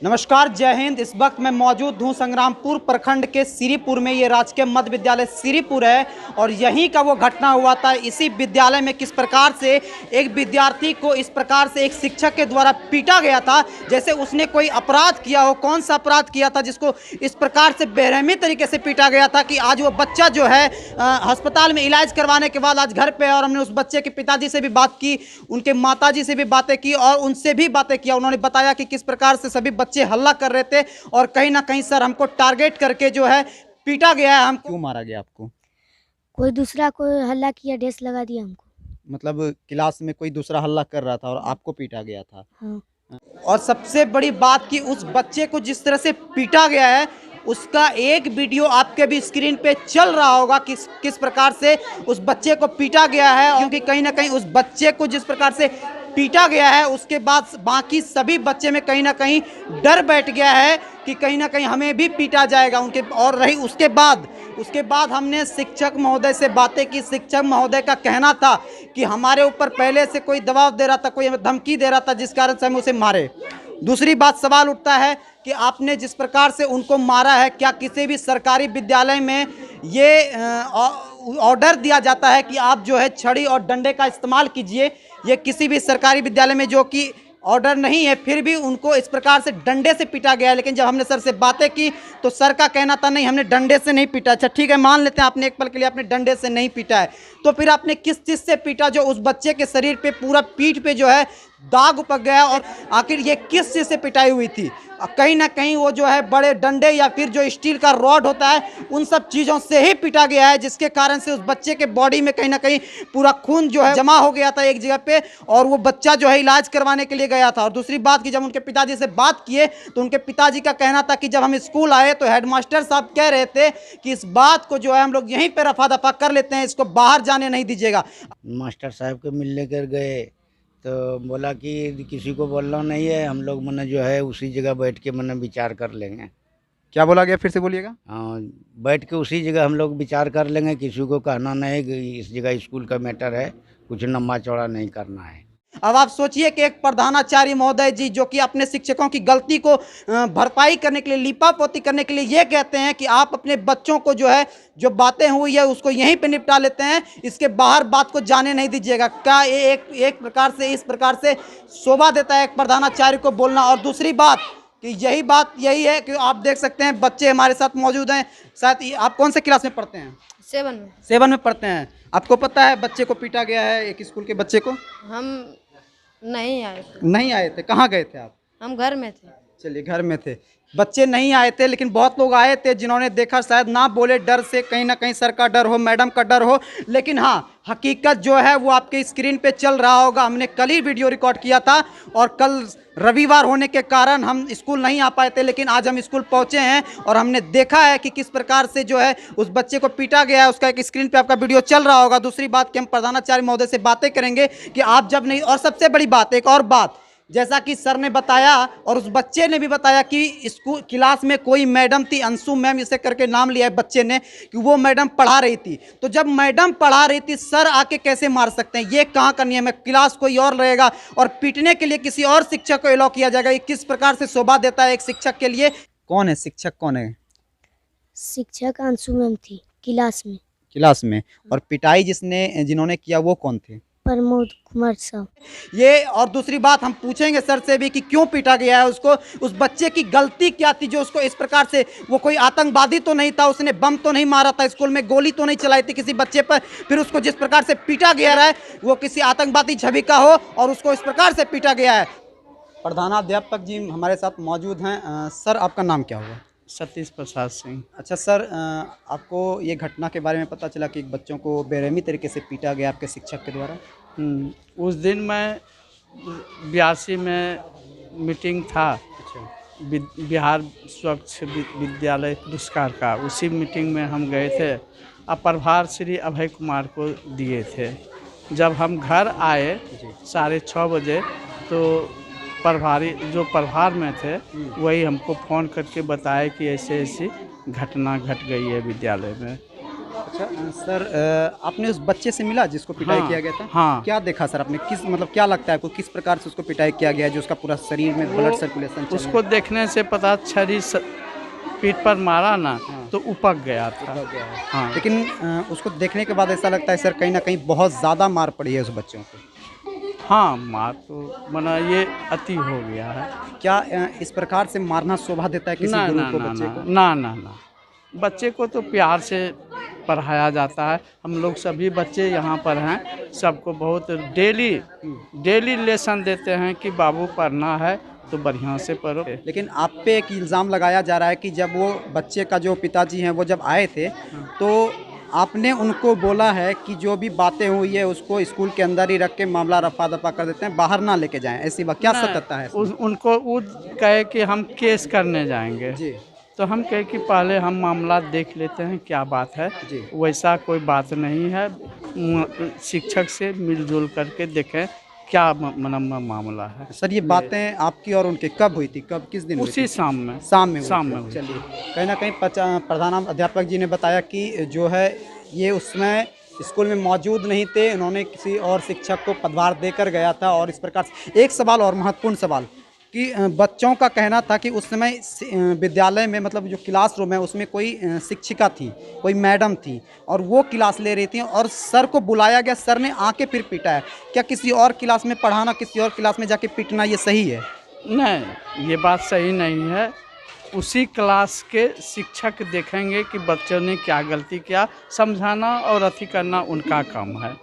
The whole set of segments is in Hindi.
नमस्कार, जय हिंद। इस वक्त मैं मौजूद हूं संग्रामपुर प्रखंड के श्रीपुर में। ये राजकीय मध्य विद्यालय श्रीपुर है और यहीं का वो घटना हुआ था। इसी विद्यालय में किस प्रकार से एक विद्यार्थी को इस प्रकार से एक शिक्षक के द्वारा पीटा गया था, जैसे उसने कोई अपराध किया हो। कौन सा अपराध किया था जिसको इस प्रकार से बेरहमी तरीके से पीटा गया था कि आज वो बच्चा जो है अस्पताल में इलाज करवाने के बाद आज घर पे है। और हमने उस बच्चे के पिताजी से भी बात की, उनके माताजी से भी बातें की और उनसे भी बातें किया। उन्होंने बताया कि किस प्रकार से सभी बच्चे हल्ला कर रहे थे और कहीं ना कहीं सर हमको टारगेट करके जो है पीटा गया है। हमको क्यों मारा गया? आपको कोई दूसरा कोई हल्ला किया, ड्रेस लगा दिया हमको। मतलब क्लास में कोई दूसरा हल्ला कर रहा था और आपको पीटा गया था। हाँ। और सबसे बड़ी बात कि उस बच्चे को जिस तरह से पीटा गया है उसका एक वीडियो आपके भी स्क्रीन पे चल रहा होगा कि किस प्रकार से उस बच्चे को पीटा गया है। क्योंकि कहीं ना कहीं उस बच्चे को जिस प्रकार से पीटा गया है उसके बाद बाकी सभी बच्चे में कहीं ना कहीं डर बैठ गया है कि कहीं ना कहीं हमें भी पीटा जाएगा उनके। और रही उसके बाद हमने शिक्षक महोदय से बातें की। शिक्षक महोदय का कहना था कि हमारे ऊपर पहले से कोई दबाव दे रहा था, कोई हमें धमकी दे रहा था जिस कारण से हम उसे मारे। दूसरी बात सवाल उठता है कि आपने जिस प्रकार से उनको मारा है, क्या किसी भी सरकारी विद्यालय में ये ऑर्डर दिया जाता है कि आप जो है छड़ी और डंडे का इस्तेमाल कीजिए? ये किसी भी सरकारी विद्यालय में जो कि ऑर्डर नहीं है, फिर भी उनको इस प्रकार से डंडे से पीटा गया है। लेकिन जब हमने सर से बातें की तो सर का कहना था नहीं, हमने डंडे से नहीं पीटा। अच्छा ठीक है, मान लेते हैं आपने एक पल के लिए आपने डंडे से नहीं पीटा है, तो फिर आपने किस चीज़ से पीटा जो उस बच्चे के शरीर पे पूरा पीठ पे जो है दाग उपक गया? और आखिर ये किस चीज़ से पिटाई हुई थी? कहीं ना कहीं वो जो है बड़े डंडे या फिर जो स्टील का रॉड होता है उन सब चीज़ों से ही पिटा गया है, जिसके कारण से उस बच्चे के बॉडी में कहीं ना कहीं पूरा खून जो है जमा हो गया था एक जगह पे और वो बच्चा जो है इलाज करवाने के लिए गया था। और दूसरी बात कि जब उनके पिताजी से बात किए तो उनके पिताजी का कहना था कि जब हम स्कूल आए तो हेडमास्टर साहब कह रहे थे कि इस बात को जो है हम लोग यहीं पर रफा दफा कर लेते हैं, इसको बाहर जाने नहीं दीजिएगा। मास्टर साहब के मिलने कर गए तो बोला कि किसी को बोलना नहीं है, हम लोग मने जो है उसी जगह बैठ के मने विचार कर लेंगे। क्या बोला गया? फिर से बोलिएगा। हाँ, बैठ के उसी जगह हम लोग विचार कर लेंगे, किसी को कहना नहीं कि इस जगह स्कूल का मैटर है, कुछ लंबा चौड़ा नहीं करना है। अब आप सोचिए कि एक प्रधानाचार्य महोदय जी जो कि अपने शिक्षकों की गलती को भरपाई करने के लिए, लीपापोती करने के लिए ये कहते हैं कि आप अपने बच्चों को जो है जो बातें हुई है उसको यहीं पे निपटा लेते हैं, इसके बाहर बात को जाने नहीं दीजिएगा। क्या ये एक प्रकार से इस प्रकार से शोभा देता है एक प्रधानाचार्य को बोलना? और दूसरी बात कि यही है कि आप देख सकते हैं बच्चे हमारे साथ मौजूद हैं। साथ आप कौन से क्लास में पढ़ते हैं? 7 में पढ़ते हैं। आपको पता है बच्चे को पीटा गया है, एक स्कूल के बच्चे को? हम नहीं आए थे। कहाँ गए थे आप? हम घर में थे। चलिए, घर में थे। बच्चे नहीं आए थे लेकिन बहुत लोग आए थे जिन्होंने देखा, शायद ना बोले डर से, कहीं ना कहीं सर का डर हो, मैडम का डर हो, लेकिन हाँ हकीकत जो है वो आपके स्क्रीन पे चल रहा होगा। हमने कल ही वीडियो रिकॉर्ड किया था और कल रविवार होने के कारण हम स्कूल नहीं आ पाए थे, लेकिन आज हम स्कूल पहुंचे हैं और हमने देखा है कि किस प्रकार से जो है उस बच्चे को पीटा गया है। उसका एक स्क्रीन पे आपका वीडियो चल रहा होगा। दूसरी बात कि हम प्रधानाचार्य महोदय से बातें करेंगे कि आप जब नहीं, और सबसे बड़ी बात, एक और बात, जैसा कि सर ने बताया और उस बच्चे ने भी बताया कि स्कूल क्लास में कोई मैडम थी, अंशु मैम इसे करके नाम लिया है बच्चे ने, कि वो मैडम पढ़ा रही थी। तो जब मैडम पढ़ा रही थी सर आके कैसे मार सकते हैं? ये कहाँ का नियम है? क्लास कोई और रहेगा और पीटने के लिए किसी और शिक्षक को अलाउ किया जाएगा? ये किस प्रकार से शोभा देता है एक शिक्षक के लिए? कौन है शिक्षक? कौन है शिक्षक? अंशु मैम थी क्लास में। और पिटाई जिन्होंने किया वो कौन थे? प्रमोद कुमार साहब। ये और दूसरी बात हम पूछेंगे सर से भी कि क्यों पीटा गया है उसको, उस बच्चे की गलती क्या थी जो उसको इस प्रकार से, वो कोई आतंकवादी तो नहीं था, उसने बम तो नहीं मारा था, स्कूल में गोली तो नहीं चलाई थी किसी बच्चे पर, फिर उसको जिस प्रकार से पीटा गया है वो किसी आतंकवादी छवि का हो और उसको इस प्रकार से पीटा गया है। प्रधानाध्यापक जी हमारे साथ मौजूद हैं। सर आपका नाम क्या हुआ? सतीश प्रसाद सिंह। अच्छा सर, आपको ये घटना के बारे में पता चला कि बच्चों को बेरहमी तरीके से पीटा गया आपके शिक्षक के द्वारा? उस दिन मैं 82 में मीटिंग था। अच्छा। बिहार स्वच्छ विद्यालय पुरस्कार का, उसी मीटिंग में हम गए थे और प्रभार श्री अभय कुमार को दिए थे। जब हम घर आए 6:30 बजे तो प्रभारी जो प्रभार में थे वही हमको फ़ोन करके बताए कि ऐसे ऐसी घटना घट गई है विद्यालय में। अच्छा सर, आपने उस बच्चे से मिला जिसको पिटाई हाँ, किया गया था? हाँ। क्या देखा सर आपने? किस मतलब क्या लगता है आपको, किस प्रकार से उसको पिटाई किया गया है जो उसका पूरा शरीर में ब्लड सर्कुलेशन चल उसको देखने से पता छरी पीठ पर मारा ना हाँ। तो उपक गया था। रहा है? हाँ। लेकिन उसको देखने के बाद ऐसा लगता है सर कहीं ना कहीं बहुत ज़्यादा मार पड़ी है उस बच्चों को। हाँ, मार तो मना ये अति हो गया है। क्या इस प्रकार से मारना शोभा देता है किसी ना गुरु ना को ना बच्चे ना को? ना ना ना, बच्चे को तो प्यार से पढ़ाया जाता है। हम लोग सभी बच्चे यहाँ पर हैं, सबको बहुत डेली लेसन देते हैं कि बाबू पढ़ना है तो बढ़िया से पढ़ो। लेकिन आप पे एक इल्ज़ाम लगाया जा रहा है कि जब वो बच्चे का जो पिताजी हैं वो जब आए थे तो आपने उनको बोला है कि जो भी बातें हुई है उसको स्कूल के अंदर ही रख के मामला रफा दफा कर देते हैं, बाहर ना लेके जाएं, ऐसी बात क्या सत्यता है इसमें? उनको वो कहे कि हम केस करने जाएंगे जी तो हम कहे कि पहले हम मामला देख लेते हैं क्या बात है। जी। वैसा कोई बात नहीं है, शिक्षक से मिलजुल करके देखें क्या मामला है। सर, ये बातें आपकी और उनके कब हुई थी, कब किस दिन हुई उसी थी? शाम में शाम में हुई शाम थी। में हुई। चलिए, कहीं ना कहीं प्रधान अध्यापक जी ने बताया कि जो है ये उसमें स्कूल में मौजूद नहीं थे, उन्होंने किसी और शिक्षक को पदभार देकर गया था। और इस प्रकार से एक सवाल और महत्वपूर्ण सवाल कि बच्चों का कहना था कि उस समय विद्यालय में मतलब जो क्लासरूम है उसमें कोई शिक्षिका थी, कोई मैडम थी और वो क्लास ले रही थी और सर को बुलाया गया, सर ने आके फिर पीटा है। क्या किसी और क्लास में पढ़ाना, किसी और क्लास में जाके पीटना ये सही है? नहीं, ये बात सही नहीं है। उसी क्लास के शिक्षक देखेंगे कि बच्चों ने क्या गलती किया, समझाना और अथी करना उनका काम है।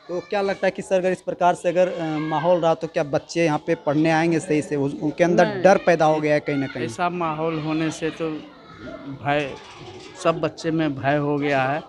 तो क्या लगता है कि सर अगर इस प्रकार से अगर माहौल रहा तो क्या बच्चे यहाँ पे पढ़ने आएंगे सही से? उनके अंदर नहीं। डर पैदा हो गया है कहीं ना कहीं। ऐसा माहौल होने से तो भय, सब बच्चे में भय हो गया है।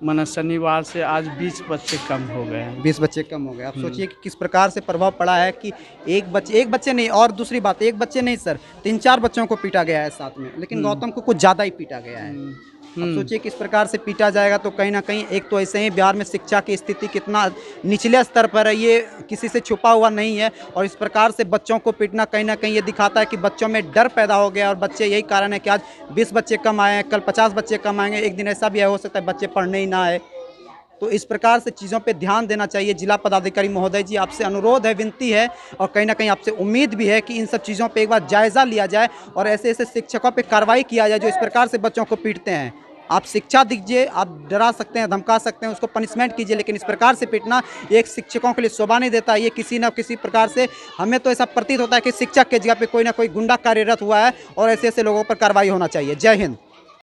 माना शनिवार से आज 20 बच्चे कम हो गए हैं। 20 बच्चे कम हो गए। आप सोचिए कि किस प्रकार से प्रभाव पड़ा है कि एक बच्चे नहीं, और दूसरी बात, एक बच्चे नहीं सर, 3-4 बच्चों को पीटा गया है साथ में, लेकिन गौतम को कुछ ज़्यादा ही पीटा गया है। अब सोचिए किस प्रकार से पीटा जाएगा तो कहीं ना कहीं एक तो ऐसे ही बिहार में शिक्षा की स्थिति कितना निचले स्तर पर है, ये किसी से छुपा हुआ नहीं है। और इस प्रकार से बच्चों को पीटना कहीं ना कहीं ये दिखाता है कि बच्चों में डर पैदा हो गया और बच्चे, यही कारण है कि आज 20 बच्चे कम आए हैं, कल 50 बच्चे कम आएंगे, एक दिन ऐसा भी हो सकता है बच्चे पढ़ने ही ना आए। तो इस प्रकार से चीज़ों पे ध्यान देना चाहिए। जिला पदाधिकारी महोदय जी, आपसे अनुरोध है, विनती है और कहीं ना कहीं आपसे उम्मीद भी है कि इन सब चीज़ों पे एक बार जायज़ा लिया जाए और ऐसे ऐसे शिक्षकों पे कार्रवाई किया जाए जो इस प्रकार से बच्चों को पीटते हैं। आप शिक्षा दीजिए, आप डरा सकते हैं, धमका सकते हैं, उसको पनिशमेंट कीजिए, लेकिन इस प्रकार से पीटना एक शिक्षकों के लिए शोभा नहीं देता। ये किसी न किसी प्रकार से हमें तो ऐसा प्रतीत होता है कि शिक्षक के जगह पे कोई ना कोई गुंडा कार्यरत हुआ है और ऐसे ऐसे लोगों पर कार्रवाई होना चाहिए। जय हिंद।